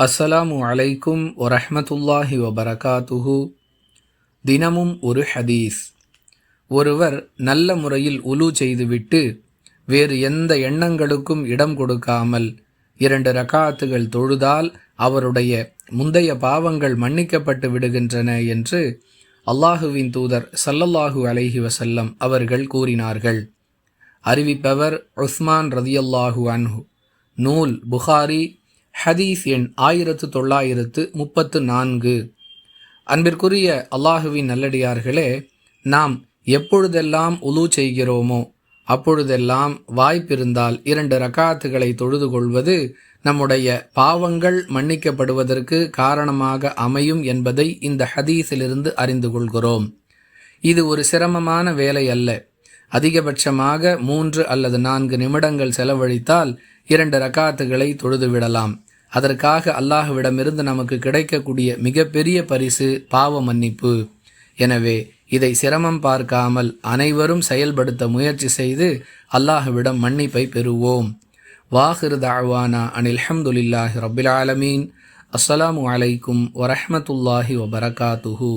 அஸ்ஸலாமு அலைக்கும் வரஹ்மத்துல்லாஹி வபரகாத்துஹு. தினமும் ஒரு ஹதீஸ். ஒருவர் நல்ல முறையில் உலு செய்துவிட்டு வேறு எந்த எண்ணங்களுக்கும் இடம் கொடுக்காமல் 2 ரகாத்துகள் தொழுதால் அவருடைய முந்தைய பாவங்கள் மன்னிக்கப்பட்டு விடுகின்றன என்று அல்லாஹுவின் தூதர் ஸல்லல்லாஹு அலைஹி வஸல்லம் அவர்கள் கூறினார்கள். அறிவிப்பவர் உஸ்மான் ரதியல்லாஹு அன்ஹு. நூல் புகாரி, ஹதீஸ் எண் 1934. அன்பிற்குரிய அல்லாஹுவின் நல்லடியார்களே, நாம் எப்பொழுதெல்லாம் உலு செய்கிறோமோ அப்பொழுதெல்லாம் வாய்ப்பிருந்தால் 2 ரகாத்துகளை தொழுது கொள்வது நம்முடைய பாவங்கள் மன்னிக்கப்படுவதற்கு காரணமாக அமையும் என்பதை இந்த ஹதீஸிலிருந்து அறிந்து கொள்கிறோம். இது ஒரு சிரமமான வேலை அல்ல. அதிகபட்சமாக 3 அல்லது 4 நிமிடங்கள் செலவழித்தால் 2 ரகாத்துகளை தொழுதுவிடலாம். அதற்காக அல்லாஹ்விடமிருந்து நமக்கு கிடைக்கக்கூடிய மிகப்பெரிய பரிசு பாவ மன்னிப்பு. எனவே இதை சிரமம் பார்க்காமல் அனைவரும் செயல்படுத்த முயற்சி செய்து அல்லாஹ்விடம் மன்னிப்பை பெறுவோம். வாஹிர் தஅவானா அனில் ஹம்துலில்லாஹி ரப்பில் ஆலமீன். அஸ்ஸலாமு அலைக்கும் வரஹ்மத்துல்லாஹி வபரகாத்துஹு.